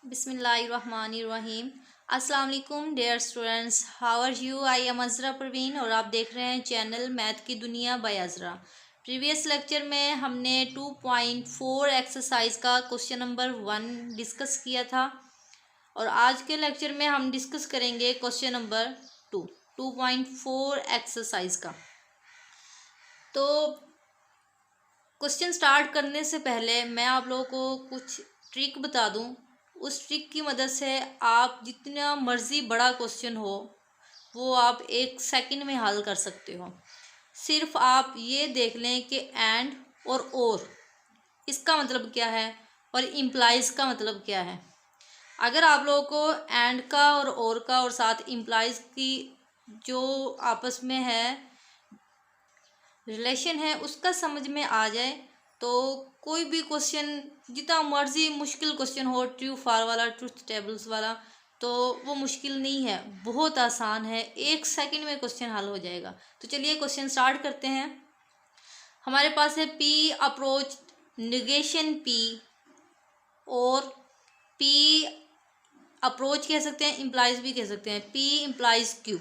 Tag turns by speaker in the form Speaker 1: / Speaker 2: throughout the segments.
Speaker 1: बिस्मिल्लाहिर्रहमानिर्रहीम। अस्सलाम वालेकुम dear students, how are you? I am Azra Parveen और आप देख रहे हैं चैनल मैथ की दुनिया बाय अज़रा। प्रीवियस लेक्चर में हमने 2.4 एक्सरसाइज का क्वेश्चन नंबर 1 डिस्कस किया था और आज के लेक्चर में हम डिस्कस करेंगे क्वेश्चन नंबर 2.4 एक्सरसाइज का। तो क्वेश्चन स्टार्ट करने से पहले मैं आप लोगों को कुछ ट्रिक बता दूं। उस ट्रिक की मदद से आप जितना मर्ज़ी बड़ा क्वेश्चन हो वो आप 1 सेकंड में हल कर सकते हो। सिर्फ आप ये देख लें कि एंड और इसका मतलब क्या है और इम्प्लाइज का मतलब क्या है। अगर आप लोगों को एंड का और का और साथ इम्प्लाइज की जो आपस में है रिलेशन है उसका समझ में आ जाए तो कोई भी क्वेश्चन जितना मर्जी मुश्किल क्वेश्चन हो, ट्रू फॉर वाला, ट्रूथ टेबल्स वाला, तो वो मुश्किल नहीं है, बहुत आसान है। 1 सेकंड में क्वेश्चन हल हो जाएगा। तो चलिए क्वेश्चन स्टार्ट करते हैं। हमारे पास है पी अप्रोच निगेशन पी और पी अप्रोच कह सकते हैं, इम्प्लाइज भी कह सकते हैं, पी इम्प्लाइज क्यू।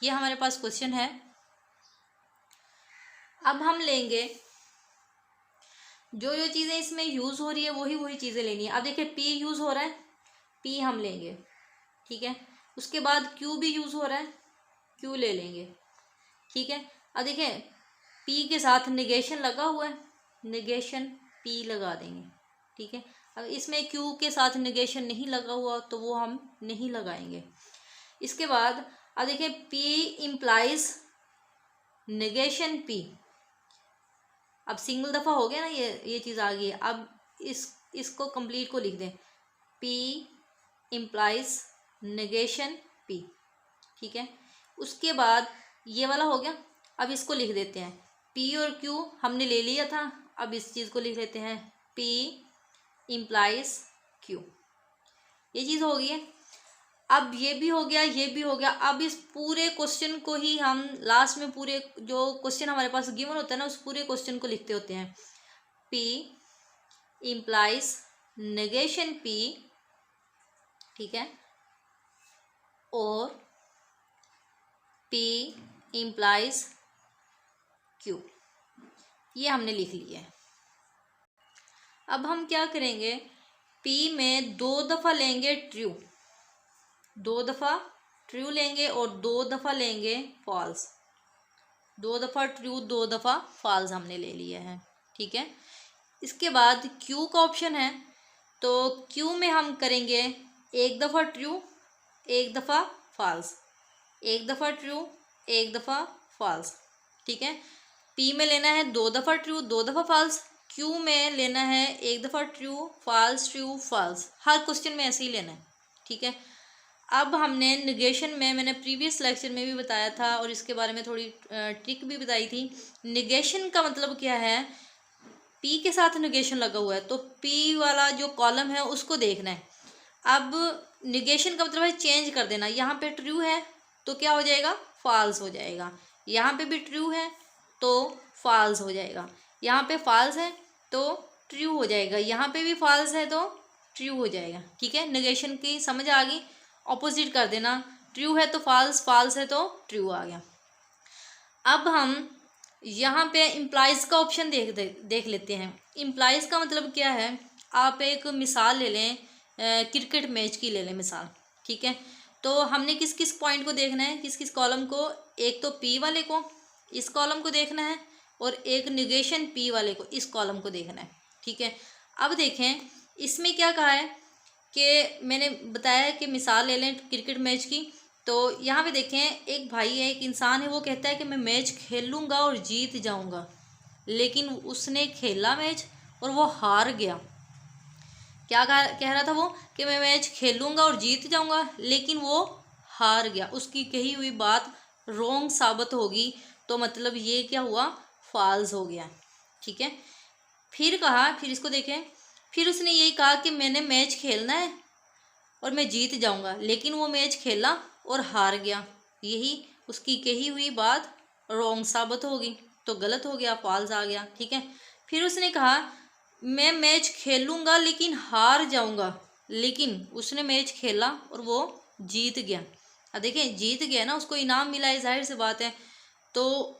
Speaker 1: ये हमारे पास क्वेश्चन है। अब हम लेंगे जो जो चीज़ें इसमें यूज़ हो रही है वही चीज़ें लेनी है। अब देखिए पी यूज़ हो रहा है, पी हम लेंगे, ठीक है। उसके बाद क्यू भी यूज़ हो रहा है, क्यू ले लेंगे, ठीक है। अब देखिए पी के साथ निगेशन लगा हुआ है, निगेशन पी लगा देंगे, ठीक है। अब इसमें क्यू के साथ निगेशन नहीं लगा हुआ तो वो हम नहीं लगाएंगे। इसके बाद अब देखिए पी इम्प्लाइज निगेशन पी। अब सिंगल दफ़ा हो गया ना, ये चीज़ आ गई है। अब इसको कंप्लीट को लिख दें, पी इम्प्लाइज नेगेशन पी, ठीक है। उसके बाद ये वाला हो गया। अब इसको लिख देते हैं, पी और क्यू हमने ले लिया था, अब इस चीज़ को लिख लेते हैं पी इम्प्लाइज क्यू। ये चीज़ हो गई है। अब ये भी हो गया, ये भी हो गया। अब इस पूरे क्वेश्चन को ही हम लास्ट में पूरे जो क्वेश्चन हमारे पास गिवन होता है ना उस पूरे क्वेश्चन को लिखते होते हैं, पी इम्प्लाइज नेगेशन पी, ठीक है, और पी इम्प्लाइज क्यू। ये हमने लिख लिया है। अब हम क्या करेंगे, पी में 2 दफ़ा लेंगे ट्रू, 2 दफ़ा ट्रू लेंगे और 2 दफ़ा लेंगे फॉल्स। 2 दफ़ा ट्रू 2 दफ़ा फॉल्स हमने ले लिया है, ठीक है। इसके बाद क्यू का ऑप्शन है तो क्यू में हम करेंगे 1 दफ़ा ट्रू 1 दफ़ा फॉल्स, 1 दफ़ा ट्रू 1 दफ़ा फॉल्स, ठीक है। पी में लेना है 2 दफ़ा ट्रू 2 दफ़ा फॉल्स, क्यू में लेना है 1 दफ़ा ट्रू फॉल्स। हर क्वेश्चन में ऐसे ही लेना है, ठीक है। अब हमने निगेशन में, मैंने प्रीवियस लेक्चर में भी बताया था और इसके बारे में थोड़ी ट्रिक भी बताई थी। निगेशन का मतलब क्या है, पी के साथ निगेशन लगा हुआ है तो पी वाला जो कॉलम है उसको देखना है। अब निगेशन का मतलब है चेंज कर देना। यहाँ पे ट्रू है तो क्या हो जाएगा, फॉल्स हो जाएगा। यहाँ पे भी ट्रू है तो फॉल्स हो जाएगा। यहाँ पे फॉल्स है तो ट्रू हो जाएगा। यहाँ पे भी फॉल्स है तो ट्रू हो जाएगा, ठीक है। निगेशन की समझ आ गई। ऑपोजिट कर देना, ट्रू है तो फॉल्स, फॉल्स है तो ट्रू आ गया। अब हम यहाँ पे इम्प्लाइज का ऑप्शन देख लेते हैं। इम्प्लाइज का मतलब क्या है, आप एक मिसाल ले लें, क्रिकेट मैच की ले लें मिसाल, ठीक है। तो हमने किस किस पॉइंट को देखना है, किस किस कॉलम को, एक तो पी वाले को, इस कॉलम को देखना है, और एक निगेशन पी वाले को, इस कॉलम को देखना है, ठीक है। अब देखें इसमें क्या कहा है कि मैंने बताया कि मिसाल ले लें क्रिकेट मैच की। तो यहाँ पे देखें, एक भाई है, एक इंसान है, वो कहता है कि मैं मैच खेलूँगा और जीत जाऊँगा, लेकिन उसने खेला मैच और वो हार गया। क्या कह रहा था वो कि मैं मैच खेलूँगा और जीत जाऊँगा, लेकिन वो हार गया। उसकी कही हुई बात रॉन्ग साबित होगी तो मतलब ये क्या हुआ, फॉल्स हो गया, ठीक है। फिर कहा, फिर इसको देखें, फिर उसने यही कहा कि मैंने मैच खेलना है और मैं जीत जाऊंगा, लेकिन वो मैच खेला और हार गया। यही उसकी कही हुई बात रॉन्ग साबित होगी तो गलत हो गया, फॉल्स आ गया, ठीक है। फिर उसने कहा मैं मैच खेलूंगा लेकिन हार जाऊंगा, लेकिन उसने मैच खेला और वो जीत गया। अब देखें जीत गया ना, उसको इनाम मिला है, जाहिर सी बात है। तो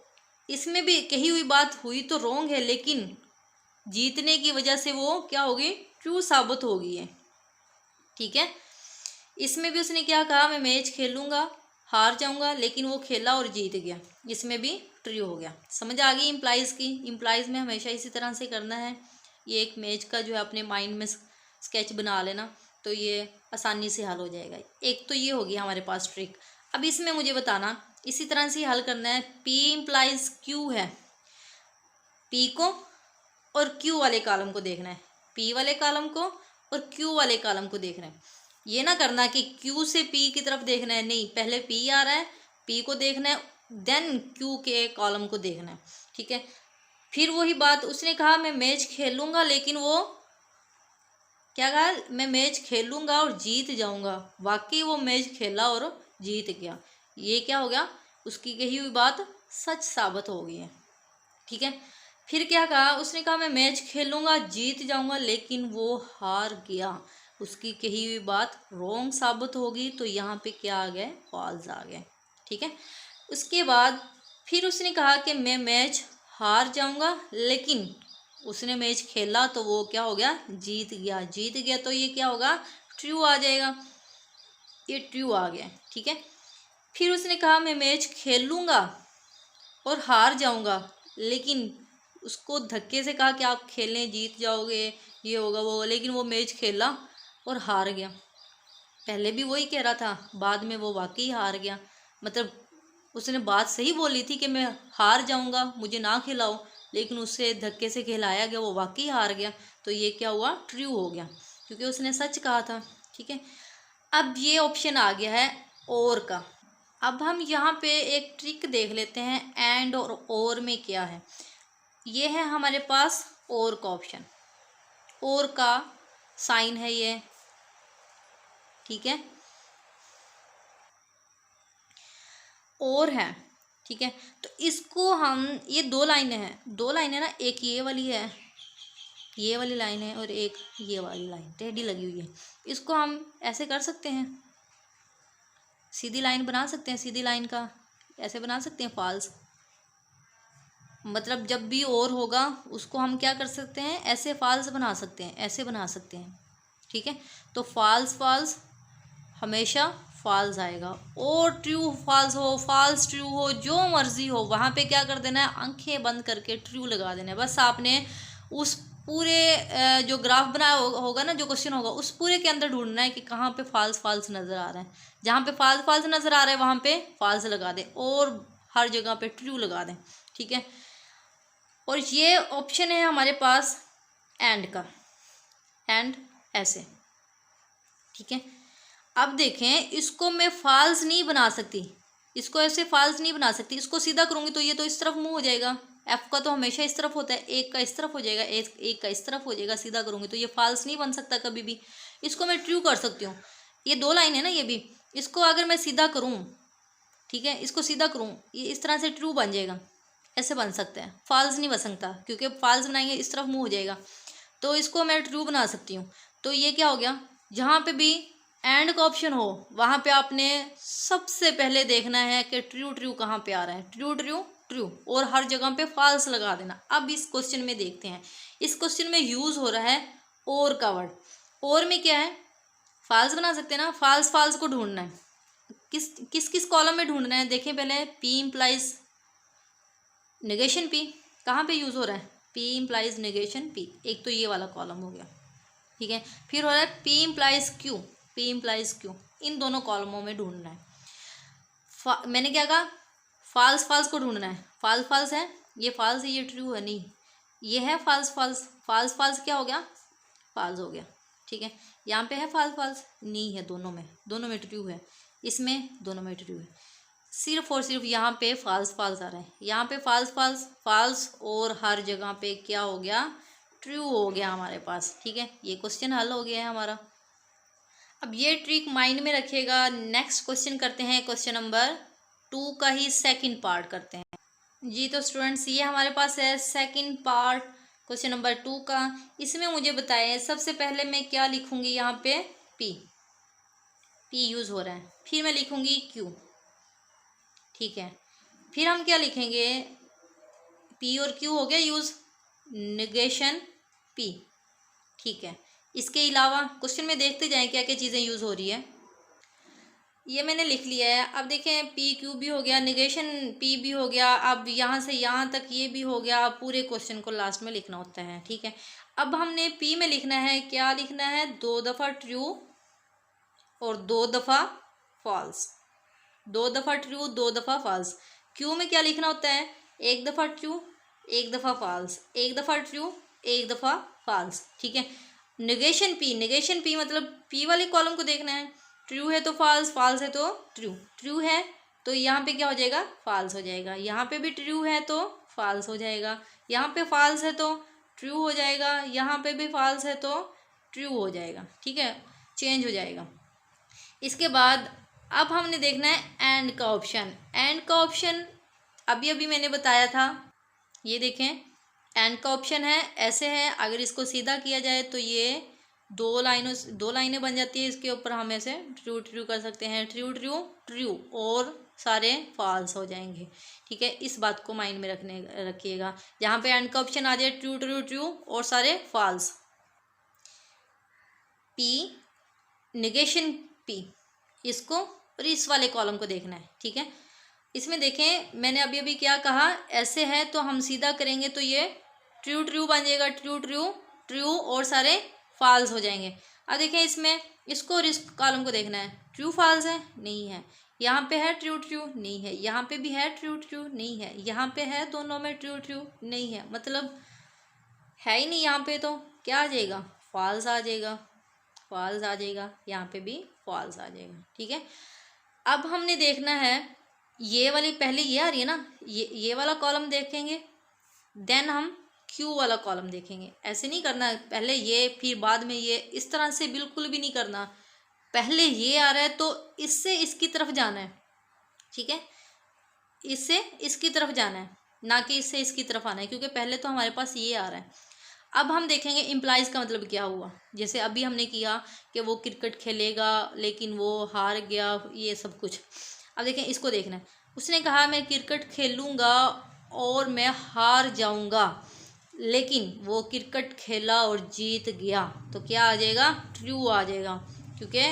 Speaker 1: इसमें भी कही हुई बात हुई तो रॉन्ग है, लेकिन जीतने की वजह से वो क्या होगी, ट्रू साबित होगी है। ठीक है, इसमें भी उसने क्या कहा, मैं मैच खेलूंगा हार जाऊंगा, लेकिन वो खेला और जीत गया, इसमें भी ट्रू हो गया। समझ आ गई इम्प्लाइज की। इम्प्लाइज में हमेशा इसी तरह से करना है। ये एक मैच का जो है अपने माइंड में स्केच बना लेना, तो ये आसानी से हल हो जाएगा। एक तो ये होगी हमारे पास ट्रिक। अब इसमें मुझे बताना इसी तरह से हल करना है। पी इम्प्लाइज क्यू है, पी को और क्यू वाले कॉलम को देखना है, पी वाले कॉलम को और क्यू वाले कॉलम को देखना है। ये ना करना कि क्यू से पी की तरफ देखना है, नहीं, पहले पी आ रहा है, पी को देखना है, देन क्यू के कॉलम को देखना है। ठीक है, फिर वही बात उसने कहा मैं मैच खेलूंगा, लेकिन वो क्या कहा, मैं मैच खेलूंगा और जीत जाऊंगा। वाकई वो मैच खेला और जीत गया। ये क्या हो गया, उसकी कही हुई बात सच साबित हो गई है। ठीक है, फिर क्या कहा, उसने कहा मैं मैच खेलूंगा जीत जाऊंगा, लेकिन वो हार गया। उसकी कही हुई बात रॉन्ग साबित होगी, तो यहाँ पे क्या आ गया, फॉल्स आ गया। ठीक है, उसके बाद फिर उसने कहा कि मैं मैच हार जाऊंगा, लेकिन उसने मैच खेला तो वो क्या हो गया, जीत गया। जीत गया तो ये क्या होगा, ट्रू आ जाएगा, ये ट्रू आ गया। ठीक है, फिर उसने कहा मैं मैच खेलूंगा और हार जाऊंगा, लेकिन उसको धक्के से कहा कि आप खेलें जीत जाओगे, ये होगा वो होगा, लेकिन वो मैच खेला और हार गया। पहले भी वही कह रहा था, बाद में वो वाकई हार गया। मतलब उसने बात सही बोली थी कि मैं हार जाऊंगा, मुझे ना खिलाओ, लेकिन उससे धक्के से खिलाया गया, वो वाकई हार गया। तो ये क्या हुआ, ट्रू हो गया, क्योंकि उसने सच कहा था। ठीक है, अब ये ऑप्शन आ गया है और का। अब हम यहाँ पे एक ट्रिक देख लेते हैं, एंड और में क्या है। ये है हमारे पास और का ऑप्शन, और का साइन है ये। ठीक है, और है। ठीक है, तो इसको हम, ये दो लाइनें हैं, दो लाइनें ना, एक ये वाली है, ये वाली लाइन है, और एक ये वाली लाइन टेढ़ी लगी हुई है। इसको हम ऐसे कर सकते हैं, सीधी लाइन बना सकते हैं, सीधी लाइन का ऐसे बना सकते हैं फॉल्स। मतलब जब भी और होगा उसको हम क्या कर सकते हैं, ऐसे फॉल्स बना सकते हैं, ऐसे बना सकते हैं। ठीक है, तो फॉल्स फॉल्स हमेशा फॉल्स आएगा, और ट्रू फॉल्स हो, फॉल्स ट्रू हो, जो मर्जी हो, वहाँ पे क्या कर देना है, आंखें बंद करके ट्रू लगा देना है। बस आपने उस पूरे जो ग्राफ बनाया होगा ना, जो क्वेश्चन होगा, उस पूरे के अंदर ढूंढना है कि कहाँ पे फॉल्स फॉल्स नज़र आ रहा है। जहाँ पे फॉल्स फॉल्स नज़र आ रहा है वहाँ पे फॉल्स लगा दें, और हर जगह पे ट्रू लगा दें। ठीक है, और ये ऑप्शन है हमारे पास एंड का, एंड ऐसे। ठीक है, अब देखें, इसको मैं फॉल्स नहीं बना सकती, इसको ऐसे फॉल्स नहीं बना सकती। इसको सीधा करूँगी तो ये तो इस तरफ मुँह हो जाएगा, एफ का तो हमेशा इस तरफ होता है, एक का इस तरफ हो जाएगा, एक का इस तरफ हो जाएगा। सीधा करूँगी तो ये फॉल्स नहीं बन सकता कभी भी। इसको मैं ट्रू कर सकती हूँ, ये दो लाइन है ना ये भी, इसको अगर मैं सीधा करूँ, ठीक है, इसको सीधा करूँ, ये इस तरह से ट्रू बन जाएगा, ऐसे बन सकता है, फॉल्स नहीं बन सकता, क्योंकि फॉल्स बनाएंगे इस तरफ मुँह हो जाएगा। तो इसको मैं ट्रू बना सकती हूँ। तो ये क्या हो गया, जहाँ पे भी एंड का ऑप्शन हो वहाँ पे आपने सबसे पहले देखना है कि ट्रू ट्रू कहाँ पे आ रहा है, ट्रू ट्रू ट्रू, और हर जगह पे फॉल्स लगा देना। अब इस क्वेश्चन में देखते हैं, इस क्वेश्चन में यूज़ हो रहा है और का वर्ड। और में क्या है, फॉल्स बना सकते हैं ना, फॉल्स फॉल्स को ढूंढना है, किस किस कॉलम में ढूंढना है। देखें पहले, पी इम्प्लाइज नेगेशन पी कहाँ पे यूज़ हो रहा है, पी इम्प्लाइज नेगेशन पी, एक तो ये वाला कॉलम हो गया। ठीक है, फिर हो रहा है P implies Q, P implies Q, इन दोनों कॉलमों में ढूंढना है। मैंने क्या कहा, फॉल्स फॉल्स को ढूंढना है, फॉल्स फॉल्स है, ये फॉल्स है, ये ट्रू है, नहीं, ये है फॉल्स फॉल्स, फॉल्स फॉल्स क्या हो गया, फॉल्स हो गया। ठीक है, यहाँ पे है फॉल्स फॉल्स, नहीं है, दोनों में ट्रू है, इसमें दोनों में ट्रू है, सिर्फ और सिर्फ यहाँ पे फॉल्स फॉल्स आ रहा है, यहाँ पे फॉल्स फॉल्स फॉल्स, और हर जगह पे क्या हो गया, ट्रू हो गया हमारे पास। ठीक है, ये क्वेश्चन हल हो गया है हमारा। अब ये ट्रिक माइंड में रखिएगा। नेक्स्ट क्वेश्चन करते हैं, क्वेश्चन नंबर 2 का ही सेकंड पार्ट करते हैं जी। तो स्टूडेंट्स, ये हमारे पास है सेकंड पार्ट क्वेश्चन नंबर 2 का। इसमें मुझे बताएं, सबसे पहले मैं क्या लिखूंगी यहाँ पे, पी, पी यूज़ हो रहा है। फिर मैं लिखूँगी क्यू, ठीक है। फिर हम क्या लिखेंगे, पी और क्यू हो गया यूज़, नेगेशन पी, ठीक है। इसके अलावा क्वेश्चन में देखते जाएं क्या क्या चीज़ें यूज़ हो रही है। ये मैंने लिख लिया है। अब देखें पी क्यू भी हो गया, नेगेशन पी भी हो गया, अब यहाँ से यहाँ तक ये भी हो गया। अब पूरे क्वेश्चन को लास्ट में लिखना होता है, ठीक है। अब हमने पी में लिखना है, क्या लिखना है, 2 दफ़ा ट्रू और 2 दफ़ा फॉल्स, 2 दफ़ा ट्रू 2 दफ़ा फॉल्स। क्यू में क्या लिखना होता है, 1 दफ़ा ट्रू 1 दफ़ा फॉल्स, 1 दफ़ा ट्रू 1 दफ़ा फॉल्स, ठीक है। नेगेशन पी, नेगेशन पी मतलब पी वाले कॉलम को देखना है, ट्रू है तो फॉल्स, फॉल्स है तो ट्रू, ट्रू है तो यहाँ पे क्या हो जाएगा, फॉल्स हो जाएगा। यहाँ पे भी ट्रू है तो फॉल्स हो जाएगा, यहाँ पे फॉल्स है तो ट्रू हो जाएगा, यहाँ पे भी फॉल्स है तो ट्रू हो जाएगा, ठीक है, चेंज हो जाएगा। इसके बाद अब हमने देखना है एंड का ऑप्शन। एंड का ऑप्शन अभी अभी मैंने बताया था, ये देखें एंड का ऑप्शन है, ऐसे है। अगर इसको सीधा किया जाए तो ये 2 लाइनें बन जाती है। इसके ऊपर हम ऐसे ट्रू ट्रू कर सकते हैं, ट्रू ट्रू ट्रू और सारे फॉल्स हो जाएंगे, ठीक है। इस बात को माइंड में रखिएगा, जहाँ पे एंड का ऑप्शन आ जाए ट्रू ट्रू ट्रू और सारे फॉल्स। पी नेगेशन पी, इसको और इस वाले कॉलम को देखना है, ठीक है। इसमें देखें मैंने अभी अभी क्या कहा, ऐसे है तो हम सीधा करेंगे तो ये ट्रू ट्रू बन जाएगा, ट्रू ट्रू ट्रू और सारे फॉल्स हो जाएंगे। अब देखें इसमें इसको और इस कॉलम को देखना है, ट्रू फॉल्स है, नहीं है, यहाँ पे है ट्रू ट्रू, नहीं है, यहाँ पे भी है ट्रू ट्रू, नहीं है, यहाँ पे है, दोनों में ट्रू ट्रू नहीं है, मतलब है ही नहीं। यहाँ पे तो क्या आ जाएगा, फॉल्स आ जाएगा, फॉल्स आ जाएगा, यहाँ पे भी फॉल्स आ जाएगा, ठीक है। अब हमने देखना है ये वाली, पहले ये आ रही है ना, ये वाला कॉलम देखेंगे, देन हम क्यू वाला कॉलम देखेंगे। ऐसे नहीं करना पहले ये फिर बाद में ये, इस तरह से बिल्कुल भी नहीं करना। पहले ये आ रहा है तो इससे इसकी तरफ जाना है, ठीक है, इससे इसकी तरफ जाना है, ना कि इससे इसकी तरफ आना है, क्योंकि पहले तो हमारे पास ये आ रहा है। अब हम देखेंगे इम्प्लाइज का मतलब क्या हुआ। जैसे अभी हमने किया कि वो क्रिकेट खेलेगा लेकिन वो हार गया, ये सब कुछ। अब देखें इसको देखना है, उसने कहा मैं क्रिकेट खेलूँगा और मैं हार जाऊँगा, लेकिन वो क्रिकेट खेला और जीत गया, तो क्या आ जाएगा, ट्रू आ जाएगा, क्योंकि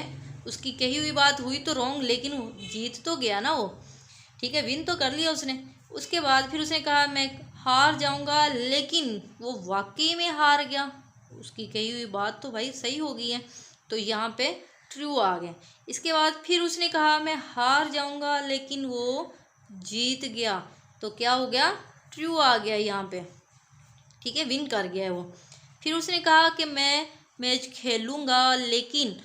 Speaker 1: उसकी कही हुई बात हुई तो रॉन्ग, लेकिन जीत तो गया ना वो, ठीक है, विन तो कर लिया उसने। उसके बाद फिर उसने कहा मैं हार जाऊंगा, लेकिन वो वाकई में हार गया, उसकी कही हुई बात तो भाई सही हो गई है, तो यहाँ पे ट्रू आ गया। इसके बाद फिर उसने कहा मैं हार जाऊंगा लेकिन वो जीत गया, तो क्या हो गया, ट्रू आ गया यहाँ पे, ठीक है, विन कर गया है वो। फिर उसने कहा कि मैं मैच खेलूँगा लेकिन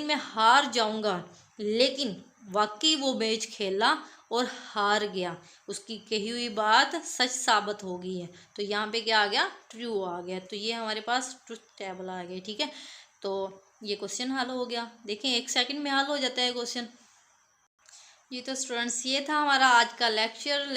Speaker 1: मैं हार जाऊँगा, लेकिन वाकई वो मैच खेला और हार गया, उसकी कही हुई बात सच साबित हो गई है, तो यहाँ पे क्या आ गया, ट्रू आ गया। तो ये हमारे पास ट्रुथ टेबल आ गया, ठीक है। तो ये क्वेश्चन हल हो गया, देखें 1 सेकंड में हल हो जाता है क्वेश्चन। जी तो स्टूडेंट्स ये था हमारा आज का लेक्चर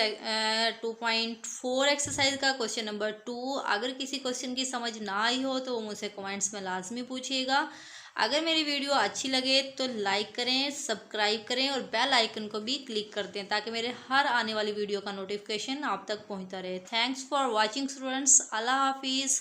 Speaker 1: 2.4 एक्सरसाइज का क्वेश्चन नंबर 2। अगर किसी क्वेश्चन की समझ ना आई हो तो मुझसे कमेंट्स में लाजमी पूछिएगा। अगर मेरी वीडियो अच्छी लगे तो लाइक करें, सब्सक्राइब करें और बेल आइकन को भी क्लिक कर दें, ताकि मेरे हर आने वाली वीडियो का नोटिफिकेशन आप तक पहुंचता रहे। थैंक्स फॉर वॉचिंग स्टूडेंट्स, अल्लाह हाफिज़।